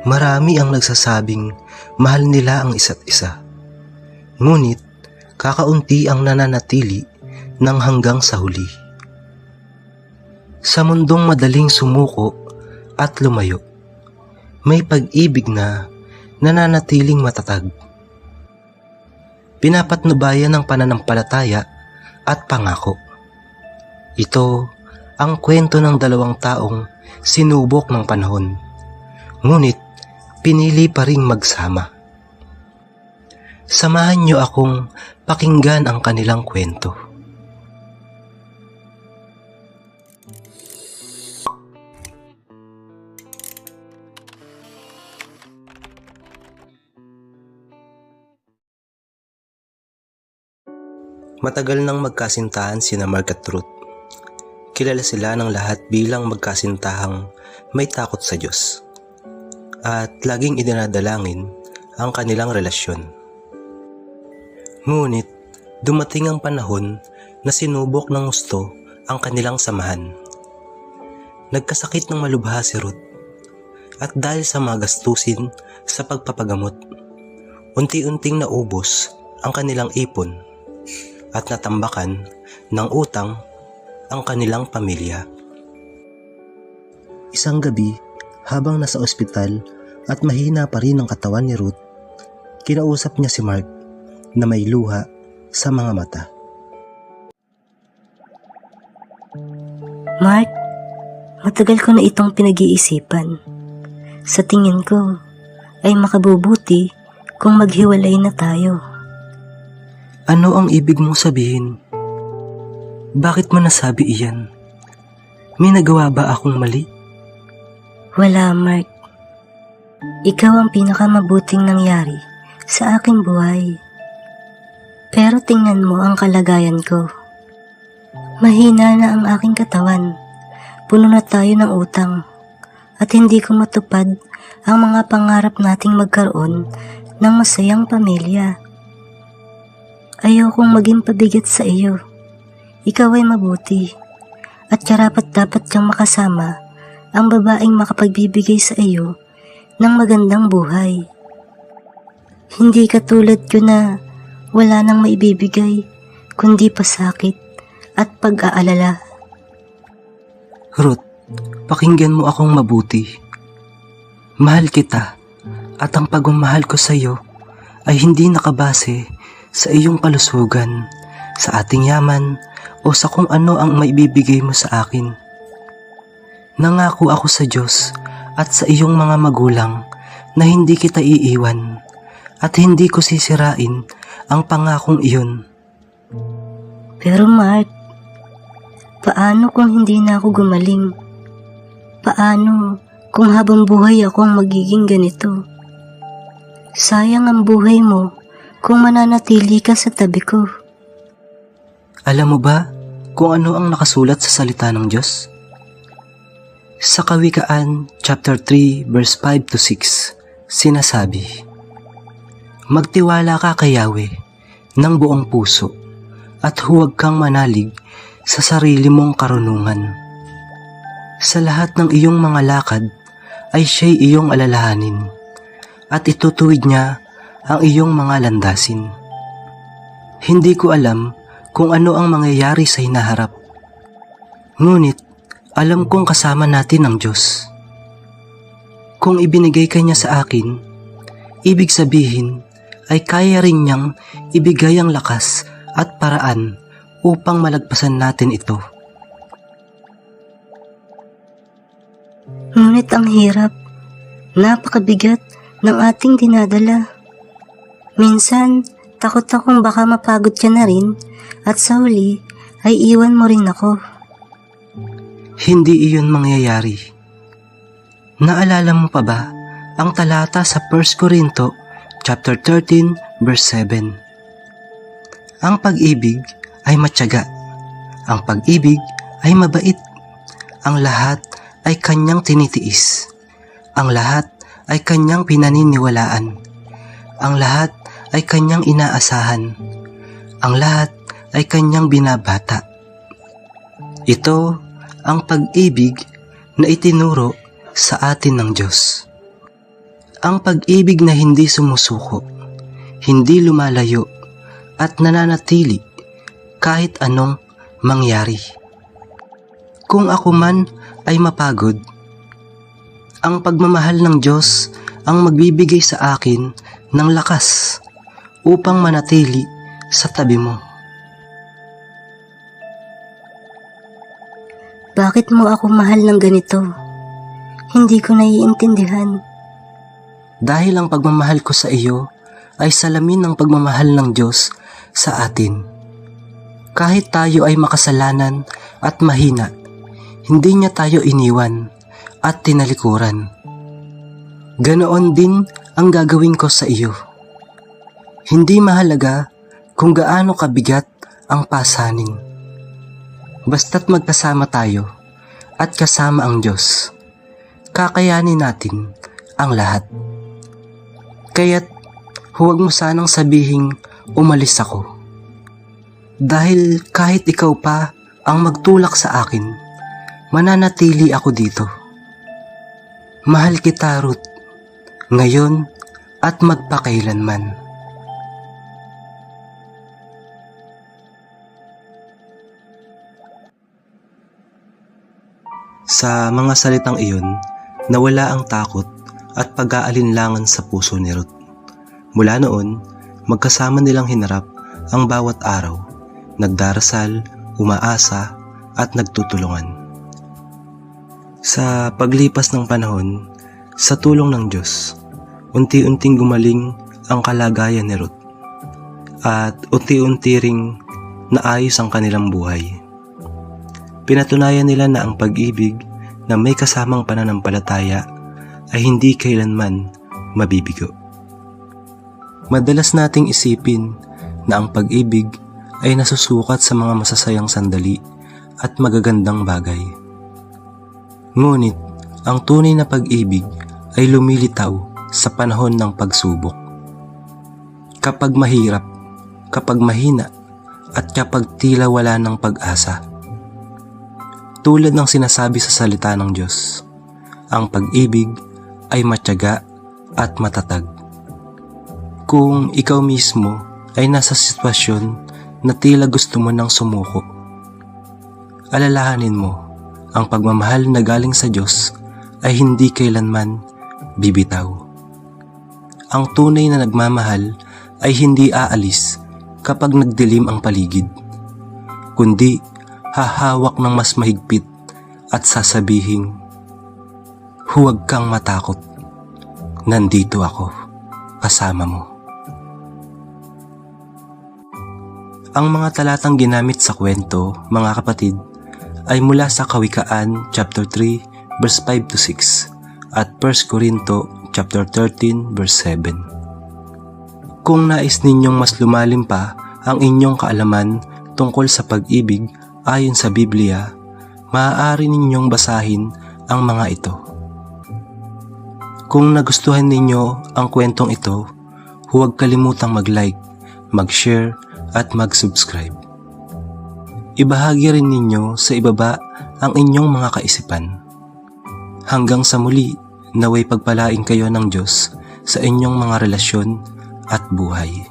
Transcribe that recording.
Marami ang nagsasabing mahal nila ang isa't isa. Ngunit kakaunti ang nananatili ng hanggang sa huli. Sa mundong madaling sumuko at lumayo, may pag-ibig na nananatiling matatag. Pinapatnubayan ng pananampalataya at pangako. Ito ang kwento ng dalawang taong sinubok ng panahon, ngunit pinili pa ring magsama. Samahan niyo akong pakinggan ang kanilang kwento. Matagal nang magkasintahan sina Mark at Ruth. Kilala sila ng lahat bilang magkasintahang may takot sa Diyos. At laging idinadalangin ang kanilang relasyon. Ngunit dumating ang panahon na sinubok ng gusto ang kanilang samahan. Nagkasakit ng malubha si Ruth. At dahil sa mga gastusin sa pagpapagamot, unti-unting naubos ang kanilang ipon at natambakan ng utang ang kanilang pamilya. Isang gabi, habang nasa ospital at mahina pa rin ang katawan ni Ruth, kinausap niya si Mark na may luha sa mga mata. Mark, matagal ko na itong pinag-iisipan. Sa tingin ko ay makabubuti kung maghiwalay na tayo. Ano ang ibig mong sabihin? Bakit mo nasabi iyan? May nagawa ba akong mali? Wala, Mark. Ikaw ang pinakamabuting nangyari sa aking buhay. Pero tingnan mo ang kalagayan ko. Mahina na ang aking katawan. Puno na tayo ng utang. At hindi ko matupad ang mga pangarap nating magkaroon ng masayang pamilya. Ayokong maging pabigat sa iyo. Ikaw ay mabuti. At karapat-dapat kang makasama ang babaeng makapagbibigay sa iyo ng magandang buhay. Hindi katulad ko na wala nang maibibigay kundi pasakit at pag-aalala. Ruth, pakinggan mo akong mabuti. Mahal kita at ang pagmamahal ko sa iyo ay hindi nakabase sa iyong kalusugan, sa ating yaman o sa kung ano ang maibibigay mo sa akin. Nangako ako sa Diyos at sa iyong mga magulang na hindi kita iiwan at hindi ko sisirain ang pangakong iyon. Pero Mark, paano kung hindi na ako gumaling? Paano kung habang buhay ako ang magiging ganito? Sayang ang buhay mo kung mananatili ka sa tabi ko. Alam mo ba kung ano ang nakasulat sa salita ng Diyos? Sa Kawikaan chapter 3 verse 5 to 6, sinasabi, magtiwala ka kay Yahweh ng buong puso at huwag kang manalig sa sarili mong karunungan. Sa lahat ng iyong mga lakad ay siya'y iyong alalahanin at itutuwid niya ang iyong mga landasin. Hindi ko alam kung ano ang mangyayari sa hinaharap. Ngunit alam kong kasama natin ang Diyos. Kung ibinigay ka niya sa akin, ibig sabihin ay kaya rin niyang ibigay ang lakas at paraan upang malagpasan natin ito. Ngunit ang hirap, napakabigat ng ating dinadala. Minsan, takot akong baka mapagod ka na rin at sa huli ay iwan mo rin ako. Hindi iyon mangyayari. Naalala mo pa ba ang talata sa 1 Corinto chapter 13 verse 7? Ang pag-ibig ay matyaga. Ang pag-ibig ay mabait. Ang lahat ay kanyang tinitiis. Ang lahat ay kanyang pinaniniwalaan. Ang lahat ay kanyang inaasahan. Ang lahat ay kanyang binabata. Ito ang pag-ibig na itinuro sa atin ng Diyos. Ang pag-ibig na hindi sumusuko, hindi lumalayo, at nananatili kahit anong mangyari. Kung ako man ay mapagod, ang pagmamahal ng Diyos ang magbibigay sa akin ng lakas upang manatili sa tabi mo. Bakit mo ako mahal ng ganito? Hindi ko naiintindihan. Dahil ang pagmamahal ko sa iyo ay salamin ng pagmamahal ng Diyos sa atin. Kahit tayo ay makasalanan at mahina, hindi niya tayo iniwan at tinalikuran. Ganoon din ang gagawin ko sa iyo. Hindi mahalaga kung gaano kabigat ang pasanin. Basta't magkasama tayo at kasama ang Diyos, kakayanin natin ang lahat. Kaya't huwag mo sanang sabihing umalis ako. Dahil kahit ikaw pa ang magtulak sa akin, mananatili ako dito. Mahal kita, Ruth, ngayon at magpakailanman. Sa mga salitang iyon, nawala ang takot at pag-aalinlangan sa puso ni Ruth. Mula noon, magkasama nilang hinarap ang bawat araw, nagdarasal, umaasa at nagtutulungan. Sa paglipas ng panahon, sa tulong ng Diyos, unti-unting gumaling ang kalagayan ni Ruth at unti-unti ring naayos ang kanilang buhay. Pinatunayan nila na ang pag-ibig na may kasamang pananampalataya ay hindi kailanman mabibigo. Madalas nating isipin na ang pag-ibig ay nasusukat sa mga masasayang sandali at magagandang bagay. Ngunit, ang tunay na pag-ibig ay lumilitaw sa panahon ng pagsubok. Kapag mahirap, kapag mahina, at kapag tila wala ng pag-asa. Tulad ng sinasabi sa salita ng Diyos, ang pag-ibig ay matyaga at matatag. Kung ikaw mismo ay nasa sitwasyon na tila gusto mo nang sumuko, alalahanin mo, ang pagmamahal na galing sa Diyos ay hindi kailanman bibitaw. Ang tunay na nagmamahal ay hindi aalis kapag nagdilim ang paligid, kundi hahawak ng mas mahigpit at sasabihing, huwag kang matakot, nandito ako, kasama mo. Ang mga talatang ginamit sa kwento, mga kapatid, ay mula sa Kawikaan chapter 3 verse 5 to 6 at 1 Corinto chapter 13 verse 7. Kung nais ninyong mas lumalim pa ang inyong kaalaman tungkol sa pag-ibig ayon sa Biblia, maaari ninyong basahin ang mga ito. Kung nagustuhan ninyo ang kwentong ito, huwag kalimutang mag-like, mag-share at mag-subscribe. Ibahagi rin ninyo sa ibaba ang inyong mga kaisipan. Hanggang sa muli, naway pagpalain kayo ng Diyos sa inyong mga relasyon at buhay.